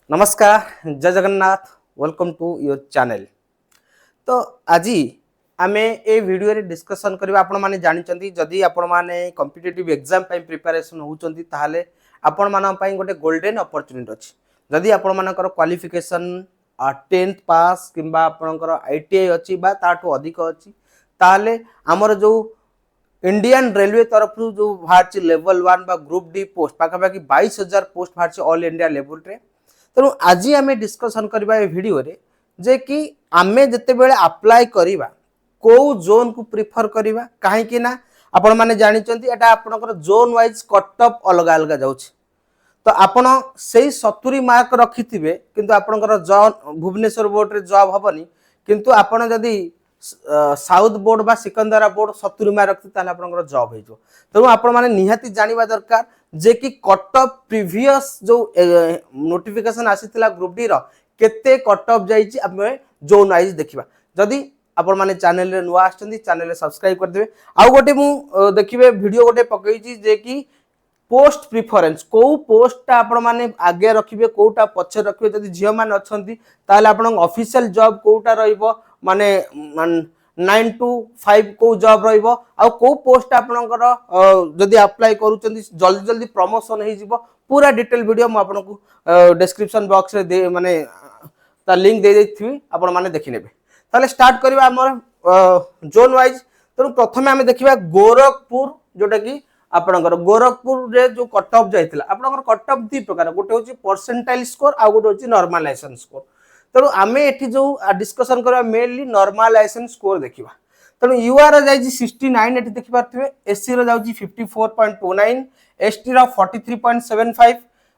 नमस्कार, जय Jagannath. Welcome to your channel. तो आज आम ए वीडियो रे डिस्कशन करबा। आपण माने जानिचंती जदि आपण माने कॉम्पिटिटिव एग्जाम पई प्रिपरेशन होउचंती ताहाले आपण माने पई गोटे गोल्डन अपॉर्चुनिटी अछि। जदि आपण मानकर क्वालिफिकेशन 10th पास किंबा आपणकर आईटीआई अछि बा ताठो अधिक अछि ताहाले हमर जो इंडियन रेलवे तरफ जो बाहर लेवल 1 बा ग्रुप डी पोस्ट पाखापाखि 22,000 पोस्ट बाहर ऑल इंडिया लेवल रे। तेणु आज आम डिस्कसन करबा ए वीडियो रे जे कि आमे जते बेले अप्लाई करिबा को जोन को प्रिफर करिबा काहे ना आपण माने जानिचंती एटा आपनकर जोन वाइज कट ऑफ अलग अलग जाउछ। तो आपण सेही 70 मार्क रखिथिबे किंतु आपनकर जॉब भुवनेश्वर बोर्ड रे जॉब हबनी किंतु आपण जदी साउथ बोर्ड बा सिकंदरा बोर्ड 70 मार्क रखि ताले आपनकर जॉब हो जो। तेणु आपण माने निहाती जानिबा दरकार जे कि कट ऑफ प्रीवियस जो नोटिफिकेशन आसीथिला ग्रुप डी रो केते कट ऑफ जाईची आमे जोन वाइज देखिबा। जदी आपण माने चैनल रे नुवा आछंती चैनल रे सब्सक्राइब कर देबे। आ गोटे मु देखिबे वीडियो गोटे पकईची जे कि पोस्ट प्रिफरेंस को पोस्टा आपण माने आगे रखिबे कोटा पछे रखिबे। जदी झियो मान अछंती ताले आपण ऑफिशियल जॉब कोटा रहइबो माने 9 to 5 को जॉब रहइबो आ को पोस्ट आपनकर जदी अप्लाई करूचंती जल्दी जल्दी प्रमोशन हे जिवो। पूरा डिटेल वीडियो मु आपनको डिस्क्रिप्शन बॉक्स रे दे माने ता लिंक दे देथिबी आपण माने देखि नेबे। ताले स्टार्ट करबा हमर जोन वाइज। तो प्रथमे हम देखिबा गोरखपुर जोटा कि आपनकर गोरखपुर रे जो कट ऑफ जाइतिला आपनकर कट ऑफ दी प्रकार गोटे होची परसेंटाइल स्कोर आ गोटे होची नॉर्मलाइजेशन स्कोर। तेणु आमे एठी जो डिस्कशन करबा मेनली नॉर्मलाइजेशन स्कोर देखिबा। तेणु यूआर जाइची 69 एठी देखि पारथिबे। एससी रो जाउची 54.29, एसटी रो 43.75,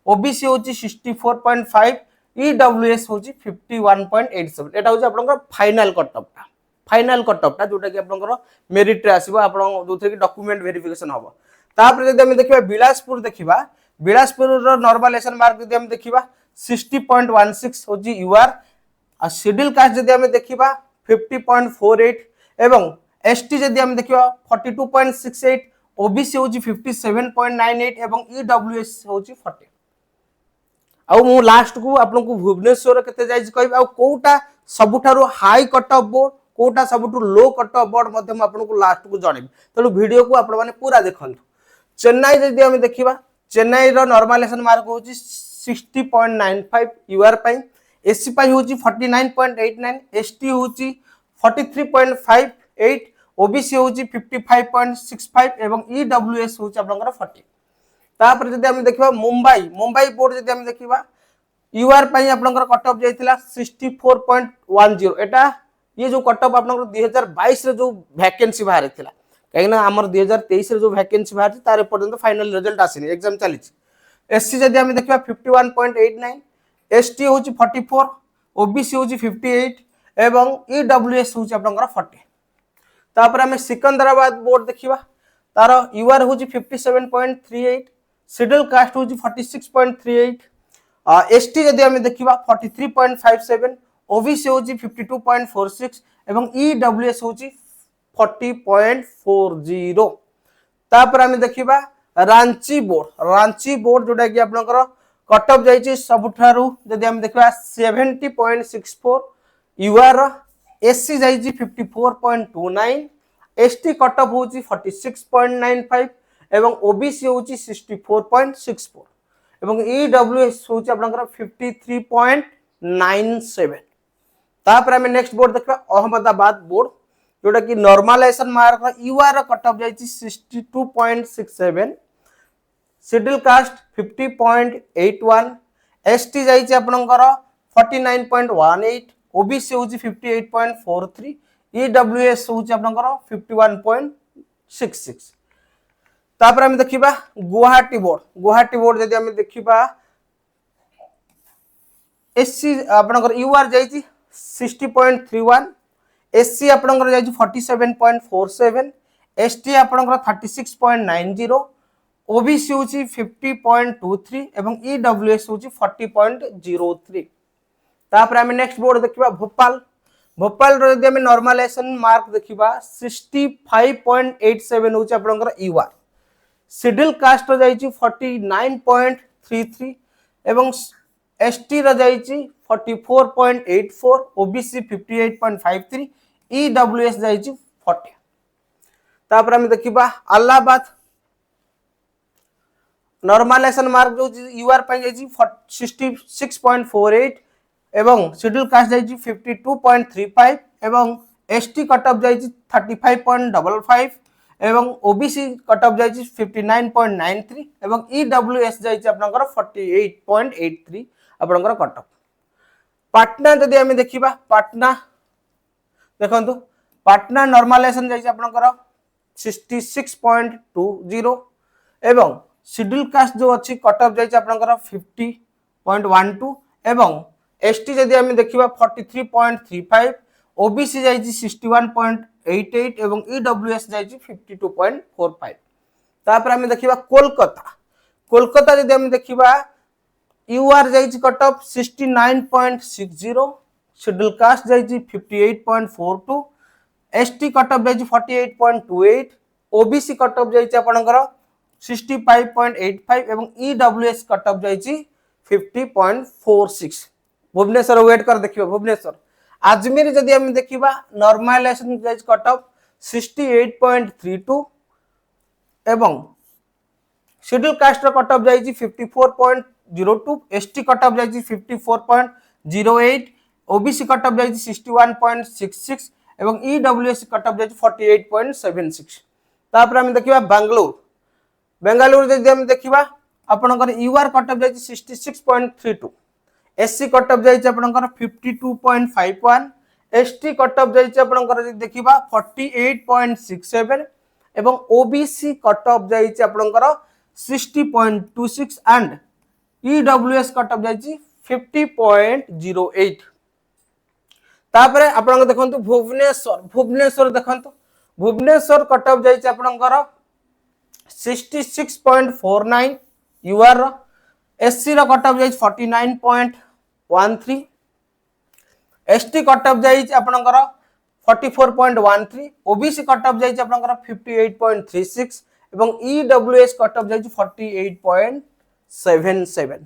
ओबीसी होची 64.5, ईडब्ल्यूएस होची 51.87। एटा होची आपनकर फाइनल कट ऑफ ता। फाइनल कट ऑफ ता जोटा कि आपनकर मेरिट रे आसीबो आपन जोथे कि डॉक्यूमेंट वेरिफिकेशन हबो। तापर जदि हम देखिबा बिलासपुर देखिबा बिलासपुर रो नॉर्मलाइजेशन मार्क जदि हम देखिबा 60.16 होची यूआर। आ शेड्यूल कास्ट जदि हम देखिबा 50.48 एवं एसटी जदि हम देखिबा 42.68, ओबीसी होची 57.98 एवं ईडब्ल्यूएस होची 40। आ मु लास्ट को आपन को भुवनेश्वर केते जाइज कहबा आ कोटा सबुठारु high cut off board quota सबुठु लो कट ऑफ बोर्ड मध्ये हम आपन को लास्ट को जणेबी। तेणु वीडियो को आपण माने पूरा देखंतु। चेन्नई जदि हम देखिबा चेन्नई रो नॉर्मलाइजेशन मार्क होची 60.95 यूआर पई, एससी पई होची 49.89, एसटी होची 43.58, ओबीसी होची 55.65 एवं ईडब्ल्यूएस होची आपनकर 40। तापर जदि हम देखिबा मुंबई बोर्ड जदि हम देखिबा यूआर पई आपनकर कट ऑफ जाइतिला 64.10। एटा ये जो कट ऑफ आपनकर 2022 रे जो वैकेंसी बाहर थिला कहिना हमर 2023 रे जो वैकेंसी बाहर तार पर्यंत फाइनल रिजल्ट आसीनी एग्जाम चली। एससी जदि हम देखिबा 51.89, एसटी होची 44, ओबीसी होची 58 एवं ईडब्ल्यूएस होची आपनकर 40। तापर हम सिकंदराबाद बोर्ड देखिबा तार यूआर होची 57.38, शेड्यूल कास्ट होची 46.38, एसटी जदि हम देखिबा 43.57, ओबीसी होची 52.46 एवं ईडब्ल्यूएस होची 40.40। तापर हम देखिबा रांची बोर्ड जोटा कि आपनकर कट ऑफ जाइची सबुठारु जदि हम देखबा 70.64 यूआर, एससी जाइची 54.29, एसटी कट ऑफ होची 46.95 एवं ओबीसी होची 64.64 एवं ईडब्ल्यूएस होची आपनकर 53.97। तापर हम नेक्स्ट बोर्ड देखबा अहमदाबाद बोर्ड जोटा कि normalisation mark UR cut off जाइची 62.67, शेड्यूल कास्ट 50.81, एसटी जाइची आपनकर 49.18, ओबीसी होची 58.43, ईडब्ल्यूएस होची आपनकर 51.66। तापर हम देखिबा गुवाहाटी बोर्ड जदि हम देखिबा एससी आपनकर यूआर जाइची 60.31, एससी आपनकर जाइची 47.47, एसटी आपनकर 36.90, ओबीसी होची 50.23 एवं ईडब्ल्यूएस होची 40.03। तापर हम नेक्स्ट बोर्ड देखिबा भोपाल रो जदि हम नॉर्मलाइजेशन मार्क देखिबा 65.87 होची आपनकर यूआर, शेड्यूल कास्ट रो जाइची 49.33 एवं एसटी रो जाइछि 44.84, ओबीसी 58.53, ईडब्ल्यूएस जाइछि 40। तापर हम देखिबा अलाहाबाद नॉर्मलाइजेशन मार्क जो यूआर पाई जाइछि 66.48 एवं शेड्यूल कास्ट जाइछि 52.35 एवं एसटी कट ऑफ जाइछि 35.55 एवं ओबीसी कट ऑफ जाइछि 59.93 एवं ईडब्ल्यूएस जाइछि आपनकर 48.83 आपनकर कट ऑफ। पाटना जदि हम देखिबा पाटना देखंतु पाटना नॉर्मलाइजेशन जाइछि आपनकर 66.20 एवं शेड्यूल कास्ट जो अच्छी कट ऑफ जाइछि आपनकर 50.12 एवं एसटी जदि हम देखिबा 43.35 ओबीसी जाइछि 61.88 एवं ईडब्ल्यूएस जाइछि 52.45। तापर हम देखिबा कोलकाता जदि हम देखिबा यूआर जाइछि कट ऑफ 69.60 शेड्यूल कास्ट जाइछि 58.42 एसटी कट ऑफ जाइछि 48.28 ओबीसी कट ऑफ जाइछि आपनकर 65.85 एवं ईडब्ल्यूएस कट ऑफ जाइछि 50.46। भुवनेश्वर वेट कर देखिबा भुवनेश्वर अजमेर जदि हम देखिबा नॉर्मलाइजेशन जाइछि कट ऑफ 68.32 एवं शेड्यूल कास्ट कट ऑफ जाइछि 54.02 एसटी कट ऑफ जाइछि 54.08 ओबीसी कट ऑफ जाइछि 61.66 एवं ईडब्ल्यूएस कट ऑफ जाइछि 48.76। तापर हम देखिबा बेंगलुरु जदि हम देखिबा आपनकर यूआर कट ऑफ जाइछि 66.32 एससी कट ऑफ जाइछि आपनकर 52.51 एसटी कट ऑफ जाइछि आपनकर जदि देखिबा 48.67 एवं ओबीसी कट ऑफ जाइछि आपनकर 60.26 एंड ईडब्ल्यूएस कट ऑफ जाइछि 50.08। तापरे आपन देखंतु भुवनेश्वर देखंतु भुवनेश्वर कट ऑफ जाइछि आपनकर 66.49 यूआर एससी रो कट ऑफ जाइछि 49.13 एसटी कट ऑफ जाइछि आपनकर 44.13 ओबीसी कट ऑफ जाइछि आपनकर 58.36 एवं ईडब्ल्यूएस कट ऑफ जाइछि 48.77।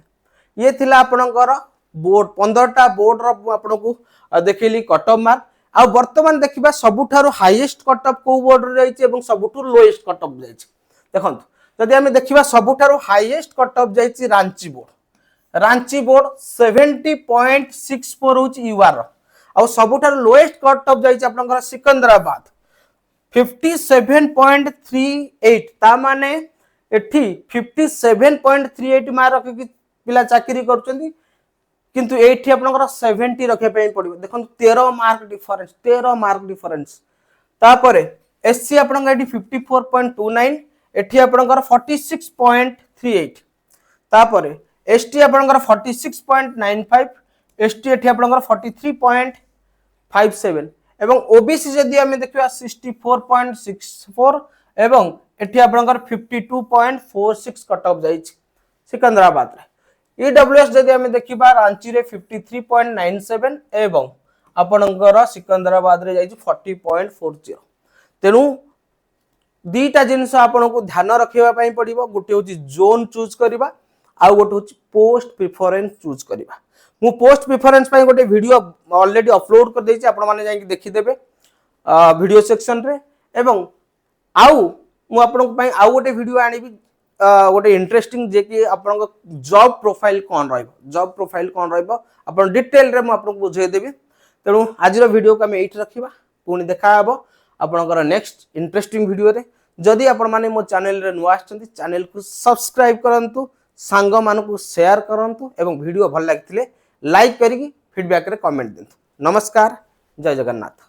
ये थिला आपनकर बोर्ड 15टा बोर्ड रो आपनको देखिली कट ऑफ मार्क आ वर्तमान देखिबा सबुठारो हाईएस्ट कट ऑफ को बोर्ड रे जाइछि एवं सबुठु लोएस्ट कट ऑफ जाइछि। देखंतु जदि हम देखिबा सबुठारो हाईएस्ट कट ऑफ जाइछि रांची बोर्ड 70.64 होछि यूआर आ सबुठारो लोएस्ट कट ऑफ जाइछि आपनकर सिकंदराबाद 57.38 ता माने एठी 57.38 मार्क कि पिला चाकरी करछंती किंतु एठी आपनकर 70 रखे पय पड़िबो। देखंतु 13 मार्क डिफरेंस। तापरे एससी आपनकर एठी 54.29 एठी आपनकर 46.38 तापरे एसटी आपनकर 46.95 एसटी एठी आपनकर 43.57 एवं ओबीसी जदि हम देखिबा 64.64 एवं एठी आपनकर 52.46 कट ऑफ जाइछि सिकंदराबाद रे। ईडब्ल्यूएस जदि हम देखिबा रांची रे 53.97 एवं आपनकर सिकंदराबाद रे जाइछि 40.40। तेनु दीटा जिनस आपनको ध्यान रखिबा पई पड़िबो गोटे होछि जोन चूज करबा आ गोटे होछि पोस्ट प्रेफरेंस चूज करबा। मु पोस्ट प्रेफरेंस पई गोटे वीडियो ऑलरेडी अपलोड कर देछि आपण माने जाई देखि देबे वीडियो सेक्शन रे एवं आउ मु आपनको पई आउ गोटे वीडियो आनिबी गोटे इंटरेस्टिंग जे कि आपनको जॉब प्रोफाइल कोन रहइबो आपण डिटेल रे मु आपनको बुझाई देबी। तेनु आज रो वीडियो को हम एठी रखिबा पुनी देखा हबो आपनकर नेक्स्ट इंटरेस्टिंग वीडियो रे। जदि आपण माने मो चैनल रे नुआ आछंती चैनल को सब्सक्राइब करंतु सांग मानकु शेयर करंतु एवं वीडियो भल लागिथिले लाइक करिकि फीडबैक रे कमेंट देंतु। नमस्कार, जय जगन्नाथ।